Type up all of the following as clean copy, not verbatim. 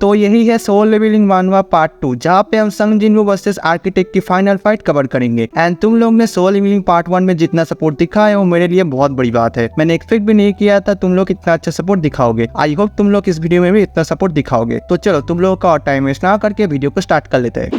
तो यही है सोल लेवलिंग मानवा पार्ट 2, जहाँ पे हम संग जिनवू वर्सेस आर्किटेक्ट की फाइनल फाइट कवर करेंगे। एंड तुम लोग ने सोल लेवलिंग पार्ट 1 में जितना सपोर्ट दिखा है वो मेरे लिए बहुत बड़ी बात है। मैंने एक्सपेक्ट भी नहीं किया था तुम लोग इतना अच्छा सपोर्ट दिखाओगे। आई होप तुम लोग इस वीडियो में भी इतना सपोर्ट दिखाओगे। तो चलो तुम लोगों का और टाइम वेस्ट ना करके वीडियो को स्टार्ट कर लेते हैं।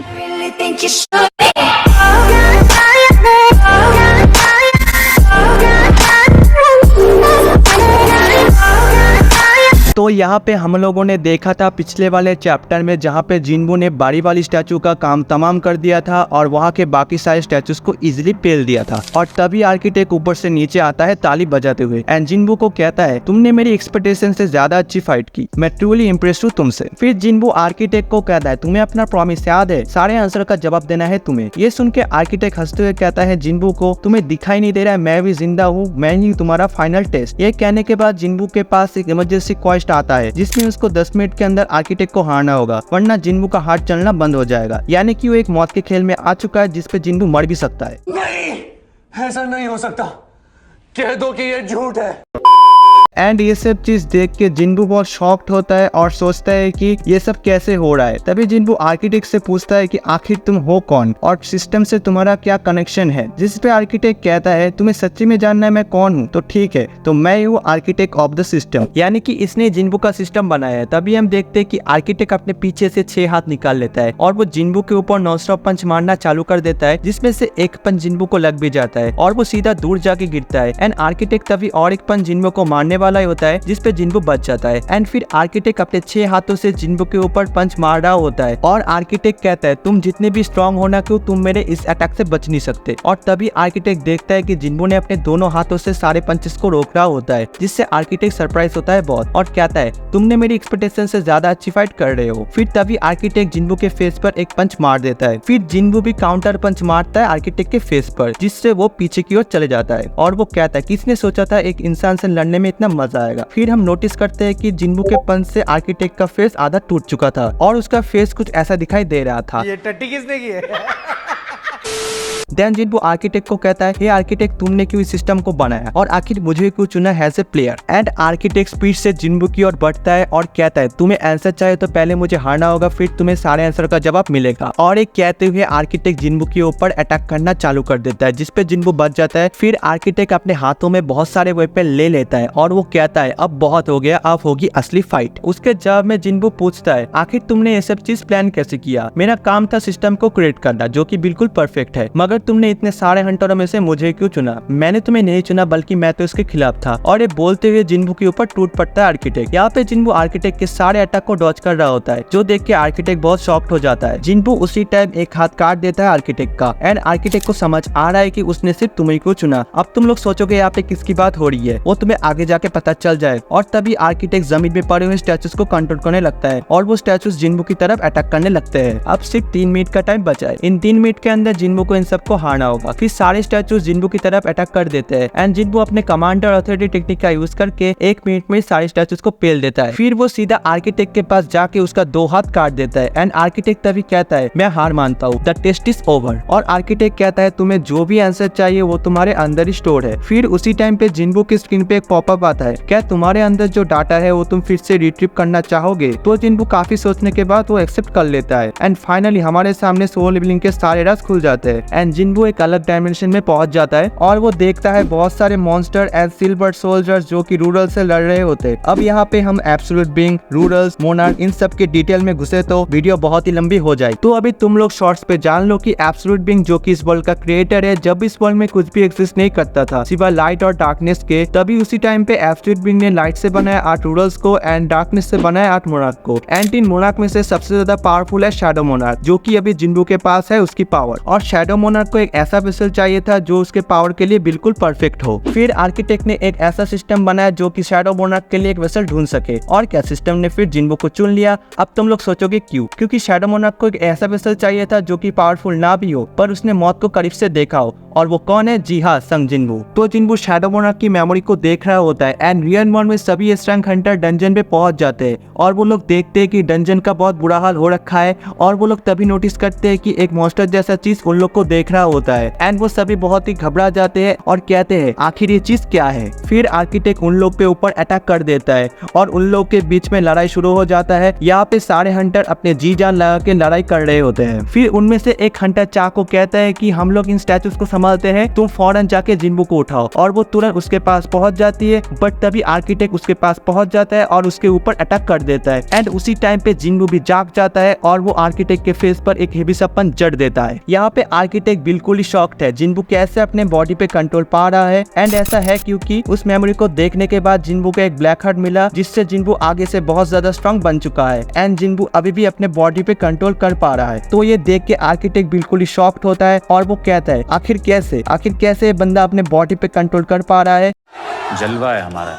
तो यहाँ पे हम लोगों ने देखा था पिछले वाले चैप्टर में, जहाँ पे जिनवू ने बारी वाली स्टैचू का काम तमाम कर दिया था और वहाँ के बाकी सारे स्टैचूज को इजीली पेल दिया था। और तभी आर्किटेक्ट ऊपर से नीचे आता है ताली बजाते हुए एंड जिनवू को कहता है तुमने मेरी एक्सपेक्टेशन से ज्यादा अच्छी फाइट की, मैं ट्रूली इम्प्रेस्ड हूँ तुमसे। फिर जिनवू आर्किटेक्ट को कहता है तुम्हें अपना प्रॉमिस याद है, सारे आंसर का जवाब देना है तुम्हें। ये सुन के आर्किटेक्ट हंसते हुए कहता है जिनवू को तुम्हें दिखाई नहीं दे रहा है मैं भी जिंदा हूँ, मैं ही तुम्हारा फाइनल टेस्ट। ये कहने के बाद जिनवू के पास एक इमरजेंसी क्वेस्ट आता है जिसमें उसको 10 मिनट के अंदर आर्किटेक्ट को हारना होगा, वरना जिनवू का हार्ट चलना बंद हो जाएगा। यानी कि वो एक मौत के खेल में आ चुका है जिसपे जिनवू मर भी सकता है। नहीं, ऐसा नहीं हो सकता, कह दो कि ये झूठ है। एंड ये सब चीज देख के जिनवू बहुत शॉक्ड होता है और सोचता है कि ये सब कैसे हो रहा है। तभी जिनवू आर्किटेक्ट से पूछता है कि आखिर तुम हो कौन और सिस्टम से तुम्हारा क्या कनेक्शन है, जिस पे आर्किटेक्ट कहता है तुम्हें सच्ची में जानना है मैं कौन हूँ, तो ठीक है, तो मैं हूँ आर्किटेक्ट ऑफ द सिस्टम, यानी कि इसने जिनवू का सिस्टम बनाया है। तभी हम देखते हैं कि आर्किटेक्ट अपने पीछे से 6 हाथ निकाल लेता है और वो जिनवू के ऊपर नॉनस्टॉप पंच मारना चालू कर देता है, जिसमें से एक पंच जिनवू को लग भी जाता है और वो सीधा दूर जाके गिरता है। एंड आर्किटेक्ट तभी और एक पंच जिनवू को मारने वाला ही होता है जिसपे जिनवू बच जाता है। एंड फिर आर्किटेक्ट अपने 6 हाथों से जिनवू के ऊपर पंच मार रहा होता है और आर्किटेक्ट कहता है तुम जितने भी स्ट्रांग होना क्यों, तुम मेरे इस अटैक से बच नहीं सकते। और तभी आर्किटेक्ट देखता है कि जिनवू ने अपने दोनों हाथों से सारे पंचेस को रोक रहा होता है, जिससे आर्किटेक्ट सरप्राइज होता है बहुत और कहता है तुमने मेरी एक्सपेक्टेशन से ज्यादा अच्छी फाइट कर रहे हो। फिर तभी आर्किटेक्ट जिनवू के फेस पर एक पंच मार देता है। फिर जिनवू भी काउंटर पंच मारता है आर्किटेक्ट के फेस पर, जिससे वो पीछे की ओर चले जाता है और वो कहता है किसने सोचा था एक इंसान से लड़ने में इतना मजा आएगा। फिर हम नोटिस करते हैं कि जिनवू के पंच से आर्किटेक्ट का फेस आधा टूट चुका था और उसका फेस कुछ ऐसा दिखाई दे रहा था। ये टट्टी किसने की है? देन जिनवू आर्किटेक्ट को कहता है हे आर्किटेक्ट तुमने क्यों इस सिस्टम को बनाया और आखिर मुझे क्यों चुना as a player. And architect speed से जिनवू की ओर बढ़ता है और कहता है तुम्हें आंसर चाहिए तो पहले मुझे हारना होगा, फिर तुम्हें सारे आंसर का जवाब मिलेगा। और एक कहते हुए आर्किटेक्ट जिनवू के ऊपर अटैक करना चालू कर देता है, जिसपे जिनवू बच जाता है। फिर आर्किटेक्ट अपने हाथों में बहुत सारे वेपन ले लेता है और वो कहता है अब बहुत हो गया, अब होगी असली फाइट। उसके जवाब में जिनवू पूछता है आखिर तुमने ये सब चीज प्लान कैसे किया। मेरा काम था सिस्टम को क्रिएट करना जो कि बिल्कुल परफेक्ट है, मगर तुमने इतने सारे हंटरों में से मुझे क्यों चुना। मैंने तुम्हें नहीं चुना बल्कि मैं तो इसके खिलाफ था। और ये बोलते हुए जिनवू के ऊपर टूट पड़ता है आर्किटेक्ट। यहाँ पे जिनवू आर्किटेक्ट के सारे अटैक को डॉज कर रहा होता है, जो देख के आर्किटेक्ट बहुत शॉक्ड हो जाता है। जिनवू उसी टाइम एक हाथ काट देता है आर्किटेक्ट का एंड आर्किटेक्ट को समझ आ रहा है कि उसने सिर्फ तुम्हें को चुना। अब तुम लोग सोचोगे यहाँ पे किसकी बात हो रही है, वो तुम्हें आगे जाके पता चल जाए। और तभी आर्किटेक्ट जमीन में पड़े हुए स्टैचूज को कंट्रोल करने लगता है और वो स्टैचूज जिनवू की तरफ अटैक करने लगते हैं। अब सिर्फ 3 मिनट का टाइम बचा है, इन 3 मिनट के अंदर जिनवू को इन सबको हारना होगा। फिर सारे स्टैचूज जिनवू की तरफ अटैक कर देते हैं एंड जिनवू अपने कमांडर अथॉरिटी टेक्निक का यूज करके 1 मिनट में सारे स्टैचूज को पेल देता है। फिर वो सीधा आर्किटेक्ट के पास जाके उसका 2 हाथ काट देता है एंड आर्किटेक्ट तभी कहता है मैं हार मानता हूँ, द टेस्ट इज ओवर। और आर्किटेक्ट कहता है तुम्हें जो भी आंसर चाहिए वो तुम्हारे अंदर ही स्टोर है। फिर उसी टाइम पे जिनवू की स्क्रीन पे एक पॉपअप आता है, क्या तुम्हारे अंदर जो डाटा है वो तुम फिर से रिट्रीव करना चाहोगे। तो जिनवू काफी सोचने के बाद वो एक्सेप्ट कर लेता है एंड फाइनली हमारे सामने सोल लेवलिंग के सारे राज खुल जाते हैं एंड जिनवू एक अलग डायमेंशन में पहुंच जाता है और वो देखता है बहुत सारे मॉन्स्टर एंड सिल्वर सोल्जर्स जो कि रूरल से लड़ रहे होते। अब यहाँ पे हम एब्सोल्यूट बीइंग, रूरल्स, मोनार्क इन सब के डिटेल में घुसे तो वीडियो बहुत ही लंबी हो जाए। तो अभी तुम लोग शॉर्ट्स पे जान लो कि एब्सोल्यूट बीइंग जो कि इस वर्ल्ड का क्रिएटर है, जब इस वर्ल्ड में कुछ भी एग्जिस्ट नहीं करता था सिवाय लाइट और डार्कनेस के, तभी उसी टाइम पे एब्सोल्यूट बीइंग ने लाइट से बनाया 8 रूरल्स को एंड डार्कनेस से बनाया 8 मोनार्क को। एंड इन मोनार्क में से सबसे ज्यादा पावरफुल है शैडो मोनार्क, जो कि अभी जिनवू के पास है उसकी पावर। और शैडो मोनार्क को एक ऐसा वेसल चाहिए था जो उसके पावर के लिए बिल्कुल परफेक्ट हो। फिर आर्किटेक्ट ने एक ऐसा सिस्टम बनाया जो कि शैडो मोनार्क के लिए एक वेसल ढूंढ सके। और क्या सिस्टम ने फिर जिनवू को चुन लिया। अब तुम लोग सोचोगे क्यों, क्योंकि शैडो मोनार्क को एक ऐसा वेसल चाहिए था जो कि पावरफुल ना भी हो पर उसने मौत को करीब से देखा हो। और वो कौन है, जी हाँ, संग जिनवू। तो जिनवू शैडो मोनार्क की मेमोरी को देख रहा होता है एंड रियल वर्ल्ड में सभी स्ट्रेंथ हंटर डंजन पे पहुंच जाते हैं और वो लोग देखते हैं कि डंजन का बहुत बुरा हाल हो रखा है। और वो लोग तभी नोटिस करते हैं कि एक मॉन्स्टर जैसा चीज उन लोग को देख रहा रहा होता है एंड वो सभी बहुत ही घबरा जाते हैं और कहते हैं आखिर ये चीज क्या है। फिर आर्किटेक्ट उन लोग पे ऊपर अटैक कर देता है और उन लोग के बीच में लड़ाई शुरू हो जाता है। यहाँ पे सारे हंटर अपने जी जान लगा के लड़ाई कर रहे होते हैं। फिर उनमें से एक हंटर चा को कहता है कि हम लोग इन स्टैचूज को संभालते हैं, तुम फौरन जाके जिन्बू को उठाओ। और वो तुरंत उसके पास पहुंच जाती है, बट तभी आर्किटेक्ट उसके पास पहुंच जाता है और उसके ऊपर अटैक कर देता है एंड उसी टाइम पे जिन्बू भी जाग जाता है और वो आर्किटेक्ट के फेस पर एक हेवी सपन जड़ देता है। यहाँ पे आर्किटेक्ट बिल्कुल ही शॉक्ड है जिन्बू कैसे अपने बॉडी पे कंट्रोल पा रहा है एंड ऐसा है क्योंकि उस मेमोरी को देखने के बाद जिन्बू को एक ब्लैक हार्ट मिला जिससे जिन्बू आगे से बहुत ज्यादा स्ट्रांग बन चुका है एंड जिन्बू अभी भी अपने बॉडी पे कंट्रोल कर पा रहा है। तो ये देख के आर्किटेक्ट बिल्कुल ही शॉक्ड होता है और वो कहता है आखिर कैसे ये बंदा अपने बॉडी पे कंट्रोल कर पा रहा है। जलवा है हमारा।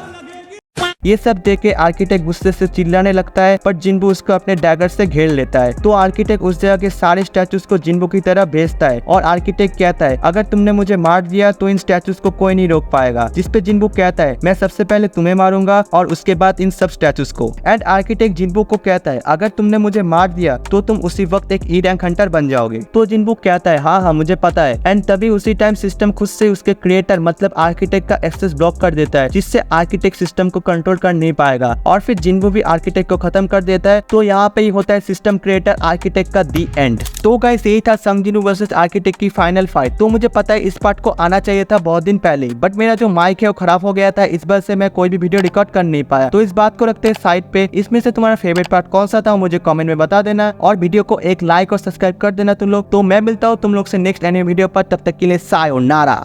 ये सब देख के आर्किटेक्ट गुस्से से चिल्लाने लगता है पर जिन्बू उसको अपने डैगर से घेर लेता है। तो आर्किटेक्ट उस जगह के सारे स्टैचूज को जिन्बू की तरह भेजता है और आर्किटेक्ट कहता है अगर तुमने मुझे मार दिया तो इन स्टैचूज को कोई नहीं रोक पाएगा। जिसपे जिन्बू कहता है मैं सबसे पहले तुम्हें मारूंगा और उसके बाद इन सब स्टैचूज को। एंड आर्किटेक्ट जिन्बू को कहता है अगर तुमने मुझे मार दिया तो तुम उसी वक्त एक ई रैंक हंटर बन जाओगे। तो जिन्बू कहता है हाँ मुझे पता है। एंड तभी उसी टाइम सिस्टम खुद से उसके क्रिएटर मतलब आर्किटेक्ट का एक्सेस ब्लॉक कर देता है जिससे आर्किटेक्ट सिस्टम को कंट्रोल कर नहीं पाएगा और फिर जिन्बू भी आर्किटेक्ट को खत्म कर देता है। तो यहाँ पे ही होता है सिस्टम क्रिएटर आर्किटेक्ट का दी एंड। तो गाइस यही था संग जिन्बू वर्सेस आर्किटेक्ट की फाइनल फाइट। तो मुझे पता है इस पार्ट को आना चाहिए था बहुत दिन पहले, बट मेरा जो माइक है वो खराब हो गया था, इस वजह से मैं कोई भी वीडियो रिकॉर्ड कर नहीं पाया। तो इस बात को रखते हैं साइड पे। इसमें से तुम्हारा फेवरेट पार्ट कौन सा था मुझे कमेंट में बता देना और वीडियो को एक लाइक और सब्सक्राइब कर देना तुम लोग। तो मैं मिलता हूँ तुम लोग से नेक्स्ट एनिमे वीडियो पर, तब तक के लिए सायोनारा।